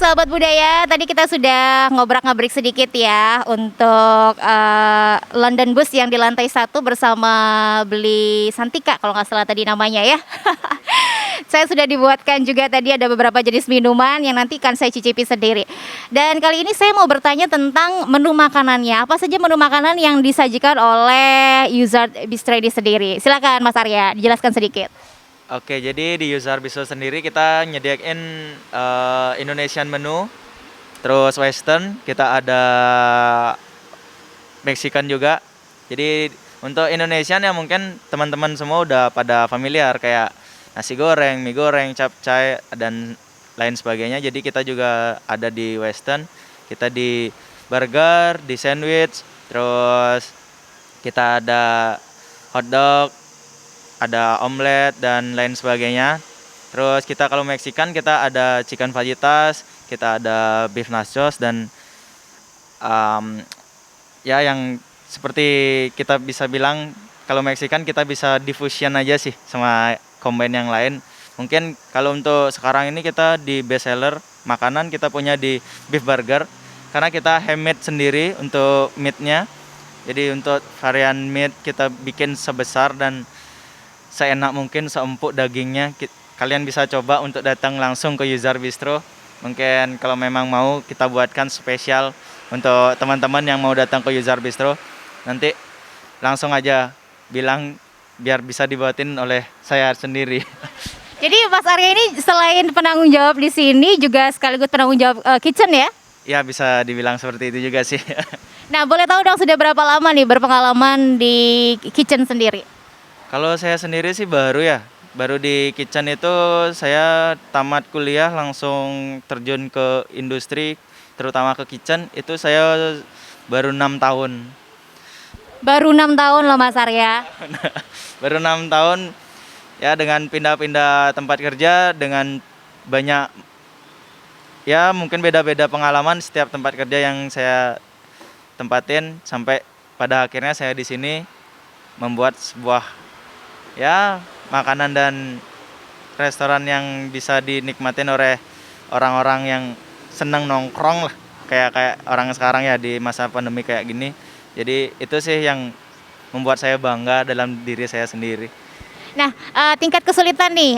Sahabat budaya, tadi kita sudah ngobrak-ngabrik sedikit ya untuk London Bus yang di lantai 1 bersama Beli Santika kalau nggak salah tadi namanya ya. Saya sudah dibuatkan juga tadi ada beberapa jenis minuman yang nanti akan saya cicipi sendiri. Dan kali ini saya mau bertanya tentang menu makanannya. Apa saja menu makanan yang disajikan oleh Yuzar Bistro ini sendiri? Silakan Mas Arya, dijelaskan sedikit. Oke, jadi di Yuzar Bistro sendiri kita nyediain Indonesian menu, terus Western, kita ada Mexican juga. Jadi untuk Indonesian ya mungkin teman-teman semua udah pada familiar kayak nasi goreng, mie goreng, capcay dan lain sebagainya. Jadi kita juga ada di Western, kita di burger, di sandwich, terus kita ada hotdog, ada omelet dan lain sebagainya. Terus kita kalau Mexican kita ada chicken fajitas, kita ada beef nachos dan ya yang seperti kita bisa bilang kalau Mexican kita bisa diffusion aja sih sama combine yang lain. Mungkin kalau untuk sekarang ini kita di best seller makanan kita punya di beef burger karena kita handmade sendiri untuk meatnya. Jadi untuk varian meat kita bikin sebesar dan seenak mungkin, seempuk dagingnya. Kalian bisa coba untuk datang langsung ke Yuzar Bistro. Mungkin kalau memang mau kita buatkan spesial untuk teman-teman yang mau datang ke Yuzar Bistro. Nanti langsung aja bilang biar bisa dibuatin oleh saya sendiri. Jadi Mas Arya ini selain penanggung jawab di sini juga sekaligus penanggung jawab kitchen ya? Ya bisa dibilang seperti itu juga sih. Nah boleh tahu dong sudah berapa lama nih berpengalaman di kitchen sendiri? Kalau saya sendiri sih baru ya, baru di kitchen itu saya tamat kuliah langsung terjun ke industri, terutama ke kitchen itu saya baru 6 tahun. Baru 6 tahun loh Mas Arya. Baru 6 tahun ya dengan pindah-pindah tempat kerja dengan banyak ya mungkin beda-beda pengalaman setiap tempat kerja yang saya tempatin sampai pada akhirnya saya di sini membuat sebuah ya makanan dan restoran yang bisa dinikmatin oleh orang-orang yang senang nongkrong lah kayak orang sekarang ya di masa pandemi kayak gini. Jadi itu sih yang membuat saya bangga dalam diri saya sendiri. Nah, tingkat kesulitan nih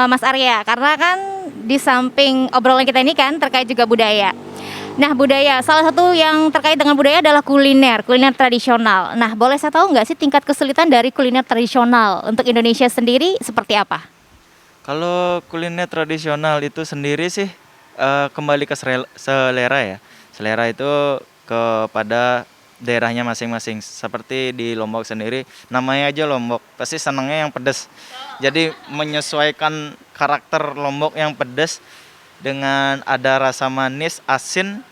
Mas Arya, karena kan di samping obrolan kita ini kan terkait juga budaya. Nah, budaya, salah satu yang terkait dengan budaya adalah kuliner tradisional. Nah, boleh saya tahu nggak sih tingkat kesulitan dari kuliner tradisional untuk Indonesia sendiri seperti apa? Kalau kuliner tradisional itu sendiri sih kembali ke selera ya. Selera itu kepada daerahnya masing-masing. Seperti di Lombok sendiri, namanya aja Lombok, pasti senangnya yang pedas. Jadi menyesuaikan karakter Lombok yang pedas dengan ada rasa manis, asin,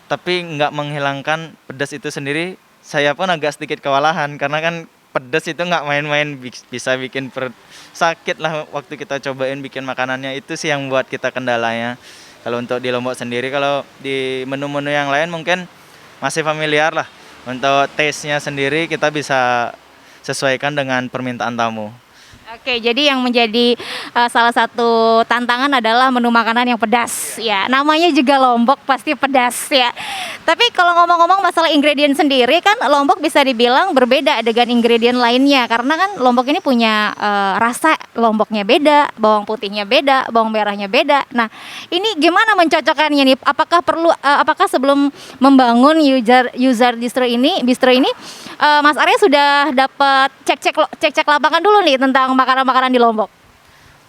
tapi nggak menghilangkan pedas itu sendiri. Saya pun agak sedikit kewalahan karena kan pedas itu nggak main-main, bisa bikin perut sakit lah waktu kita cobain bikin makanannya. Itu sih yang buat kita kendalanya. Kalau untuk di Lombok sendiri, kalau di menu-menu yang lain mungkin masih familiar lah. Untuk taste-nya sendiri kita bisa sesuaikan dengan permintaan tamu. Oke, jadi yang menjadi salah satu tantangan adalah menu makanan yang pedas ya. Namanya juga Lombok pasti pedas ya. Tapi kalau ngomong-ngomong masalah ingredient sendiri kan Lombok bisa dibilang berbeda dengan ingredient lainnya karena kan Lombok ini punya rasa Lomboknya beda, bawang putihnya beda, bawang merahnya beda. Nah, ini gimana mencocokkannya nih? Apakah sebelum membangun Yuzar Bistro ini Mas Arya sudah dapat cek lapangan dulu nih tentang makanan-makanan di Lombok?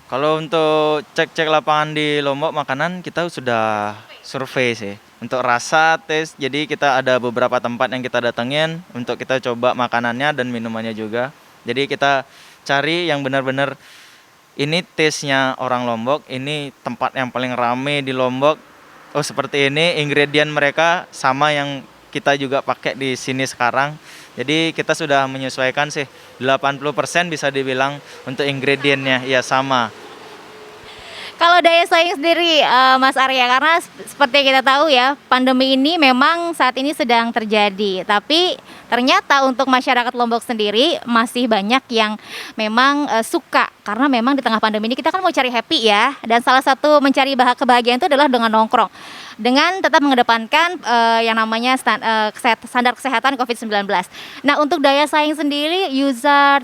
Kalau untuk cek-cek lapangan di Lombok makanan kita sudah survei sih. Untuk rasa, taste, jadi kita ada beberapa tempat yang kita datengin untuk kita coba makanannya dan minumannya juga. Jadi kita cari yang benar-benar ini taste-nya orang Lombok, ini tempat yang paling rame di Lombok. Oh seperti ini, ingredient mereka sama yang kita juga pakai di sini sekarang. Jadi kita sudah menyesuaikan sih 80% bisa dibilang untuk ingredientnya ya sama. Kalau daya saing sendiri Mas Arya, karena seperti yang kita tahu ya pandemi ini memang saat ini sedang terjadi. Tapi ternyata untuk masyarakat Lombok sendiri masih banyak yang memang suka Karena memang di tengah pandemi ini kita kan mau cari happy ya, dan salah satu mencari kebahagiaan itu adalah dengan nongkrong, dengan tetap mengedepankan yang namanya standar kesehatan COVID-19. Nah, untuk daya saing sendiri, user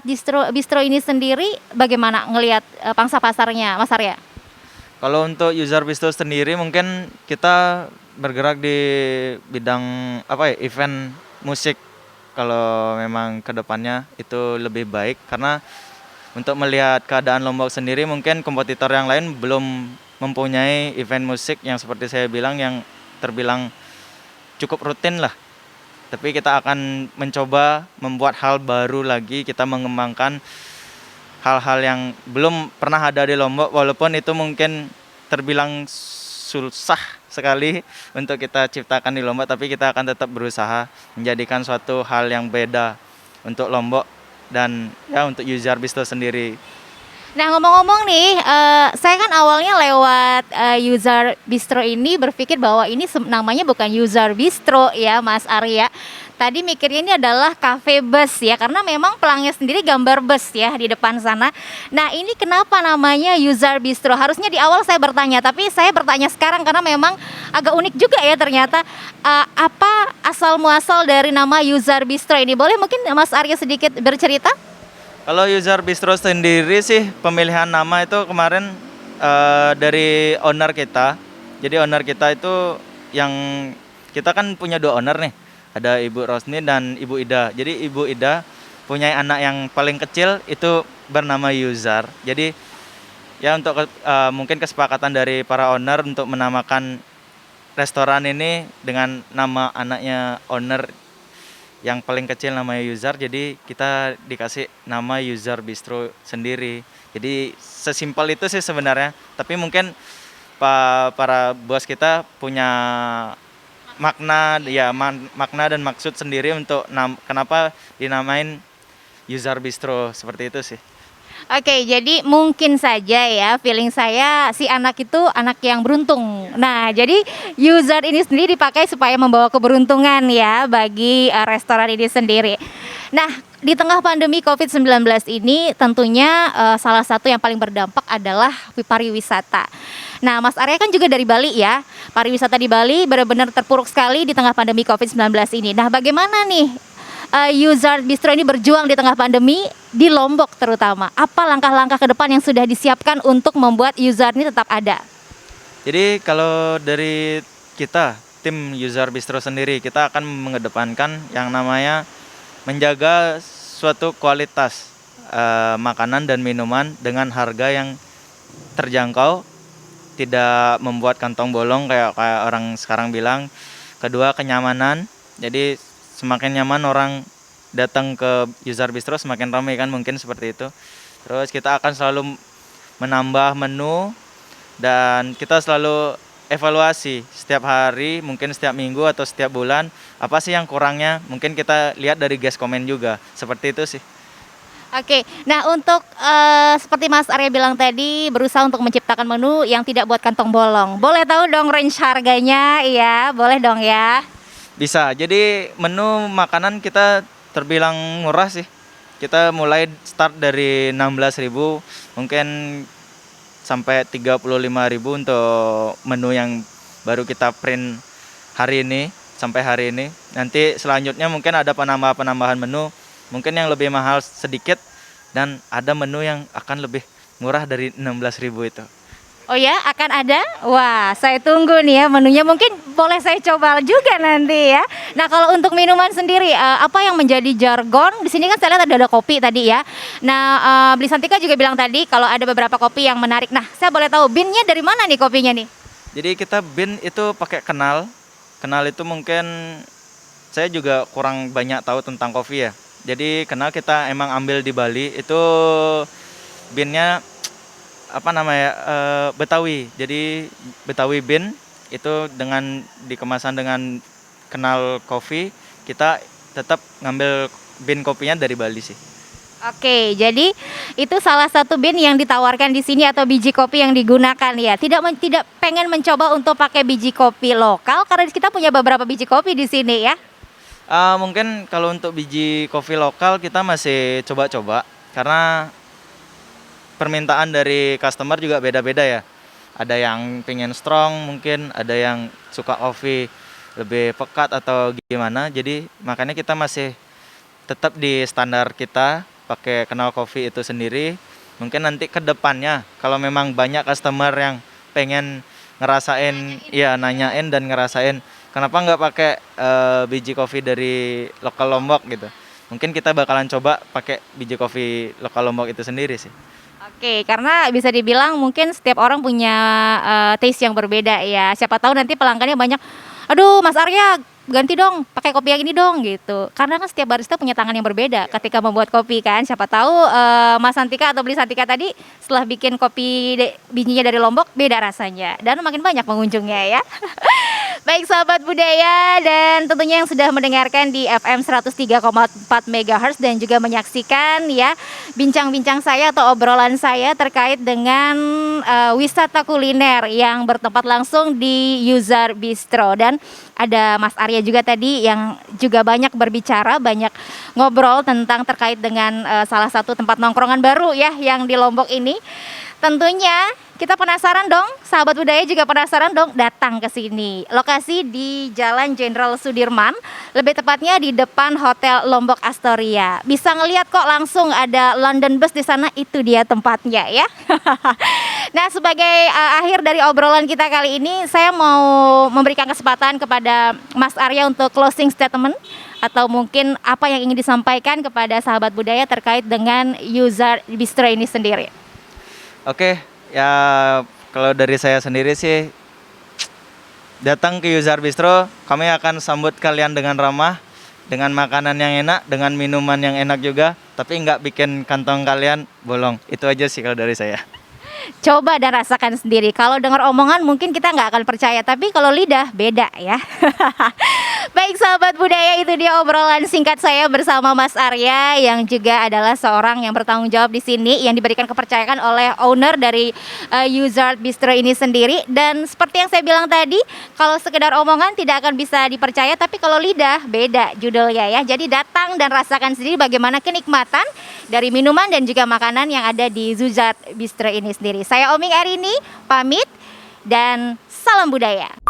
bistro ini sendiri bagaimana ngelihat pangsa pasarnya, Mas Arya? Kalau untuk user bistro sendiri mungkin kita bergerak di bidang apa ya, event musik. Kalau memang kedepannya itu lebih baik karena untuk melihat keadaan Lombok sendiri mungkin kompetitor yang lain belum mempunyai event musik yang seperti saya bilang yang terbilang cukup rutin lah. Tapi kita akan mencoba membuat hal baru lagi, kita mengembangkan hal-hal yang belum pernah ada di Lombok walaupun itu mungkin terbilang susah sekali untuk kita ciptakan di Lombok, tapi kita akan tetap berusaha menjadikan suatu hal yang beda untuk Lombok dan ya untuk user bistro sendiri. Nah, ngomong-ngomong nih, saya kan awalnya lewat user bistro ini berpikir bahwa ini namanya bukan user bistro ya, Mas Arya. Tadi mikirnya ini adalah cafe bus ya, karena memang pelangnya sendiri gambar bus ya di depan sana. Nah, ini kenapa namanya user bistro? Harusnya di awal saya bertanya, tapi saya bertanya sekarang karena memang agak unik juga ya ternyata. Apa asal muasal dari nama user bistro ini? Boleh mungkin Mas Arya sedikit bercerita? Kalau user bistro sendiri sih pemilihan nama itu kemarin dari owner kita. Jadi owner kita itu yang kita kan punya dua owner nih. Ada Ibu Rosni dan Ibu Ida. Jadi Ibu Ida punya anak yang paling kecil itu bernama User. Jadi ya untuk mungkin kesepakatan dari para owner untuk menamakan restoran ini dengan nama anaknya owner yang paling kecil namanya User. Jadi kita dikasih nama User Bistro sendiri. Jadi sesimpel itu sih sebenarnya. Tapi mungkin para bos kita punya makna ya makna dan maksud sendiri untuk kenapa dinamain User Bistro seperti itu sih. Oke, jadi mungkin saja ya feeling saya si anak itu anak yang beruntung. Nah, jadi user ini sendiri dipakai supaya membawa keberuntungan ya bagi restoran ini sendiri. Nah, di tengah pandemi COVID-19 ini tentunya salah satu yang paling berdampak adalah pariwisata. Nah, Mas Arya kan juga dari Bali ya. Pariwisata di Bali benar-benar terpuruk sekali di tengah pandemi COVID-19 ini. Nah, bagaimana nih user bistro ini berjuang di tengah pandemi di Lombok terutama? Apa langkah-langkah ke depan yang sudah disiapkan untuk membuat user ini tetap ada? Jadi kalau dari kita tim user bistro sendiri kita akan mengedepankan yang namanya menjaga suatu kualitas makanan dan minuman dengan harga yang terjangkau, tidak membuat kantong bolong kayak orang sekarang bilang. Kedua, kenyamanan. Jadi semakin nyaman orang datang ke user bistro semakin ramai kan, mungkin seperti itu. Terus kita akan selalu menambah menu dan kita selalu evaluasi setiap hari, mungkin setiap minggu atau setiap bulan, apa sih yang kurangnya, mungkin kita lihat dari guest comment juga, seperti itu sih. Oke, nah untuk seperti Mas Arya bilang tadi berusaha untuk menciptakan menu yang tidak buat kantong bolong. Boleh tahu dong range harganya? Iya, boleh dong ya. Bisa, jadi menu makanan kita terbilang murah sih. Kita mulai start dari 16.000, mungkin sampai 35.000 untuk menu yang baru kita print hari ini, sampai hari ini. Nanti selanjutnya mungkin ada penambahan menu, mungkin yang lebih mahal sedikit, dan ada menu yang akan lebih murah dari 16.000 itu. Oh ya, akan ada? Wah, saya tunggu nih ya menunya. Mungkin boleh saya coba juga nanti ya. Nah, kalau untuk minuman sendiri, apa yang menjadi jargon? Di sini kan saya lihat ada kopi tadi ya. Nah, Beli Santika juga bilang tadi kalau ada beberapa kopi yang menarik. Nah, saya boleh tahu binnya dari mana nih kopinya nih? Jadi kita bin itu pakai kenal. Kenal itu mungkin saya juga kurang banyak tahu tentang kopi ya. Jadi kenal kita emang ambil di Bali. Itu binnya apa namanya, Betawi. Jadi Betawi bin itu dengan dikemasan dengan kenal kopi, kita tetap ngambil bin kopinya dari Bali sih. Oke, jadi itu salah satu bin yang ditawarkan di sini atau biji kopi yang digunakan ya. Tidak pengen mencoba untuk pakai biji kopi lokal karena kita punya beberapa biji kopi di sini ya. Mungkin kalau untuk biji kopi lokal kita masih coba-coba karena permintaan dari customer juga beda-beda ya. Ada yang pengen strong mungkin, ada yang suka kopi lebih pekat atau gimana. Jadi makanya kita masih tetap di standar kita pakai Kenal Coffee itu sendiri. Mungkin nanti ke depannya kalau memang banyak customer yang pengen ngerasain, ya nanyain dan ngerasain kenapa nggak pakai biji kopi dari lokal Lombok gitu. Mungkin kita bakalan coba pakai biji kopi lokal Lombok itu sendiri sih. Oke, karena bisa dibilang mungkin setiap orang punya taste yang berbeda ya. Siapa tahu nanti pelanggannya banyak, aduh Mas Arya ganti dong, pakai kopi yang ini dong gitu. Karena kan setiap barista punya tangan yang berbeda ketika membuat kopi kan. Siapa tahu Mas Santika atau Beli Santika tadi setelah bikin kopi bijinya dari Lombok beda rasanya dan makin banyak pengunjungnya ya. Baik sahabat budaya dan tentunya yang sudah mendengarkan di FM 103,4 MHz dan juga menyaksikan ya bincang-bincang saya atau obrolan saya terkait dengan wisata kuliner yang bertempat langsung di Yuzar Bistro, dan ada Mas Arya juga tadi yang juga banyak berbicara, banyak ngobrol tentang terkait dengan salah satu tempat nongkrongan baru ya yang di Lombok ini. Tentunya kita penasaran dong, sahabat budaya juga penasaran dong datang ke sini. Lokasi di Jalan Jenderal Sudirman, lebih tepatnya di depan Hotel Lombok Astoria. Bisa ngelihat kok langsung ada London Bus di sana, itu dia tempatnya ya. Nah, sebagai akhir dari obrolan kita kali ini, saya mau memberikan kesempatan kepada Mas Arya untuk closing statement atau mungkin apa yang ingin disampaikan kepada sahabat budaya terkait dengan Yuzar Bistro ini sendiri. Oke, ya kalau dari saya sendiri sih, datang ke Yuzar Bistro, kami akan sambut kalian dengan ramah, dengan makanan yang enak, dengan minuman yang enak juga, tapi nggak bikin kantong kalian bolong. Itu aja sih kalau dari saya. Coba dan rasakan sendiri. Kalau dengar omongan mungkin kita nggak akan percaya, tapi kalau lidah beda ya. Baik sahabat budaya, itu dia obrolan singkat saya bersama Mas Arya yang juga adalah seorang yang bertanggung jawab di sini, yang diberikan kepercayaan oleh owner dari Yuzar Bistro ini sendiri. Dan seperti yang saya bilang tadi, kalau sekedar omongan tidak akan bisa dipercaya, tapi kalau lidah beda judulnya ya. Jadi datang dan rasakan sendiri bagaimana kenikmatan dari minuman dan juga makanan yang ada di Yuzar Bistro ini sendiri. Saya Oming Arini pamit dan salam budaya.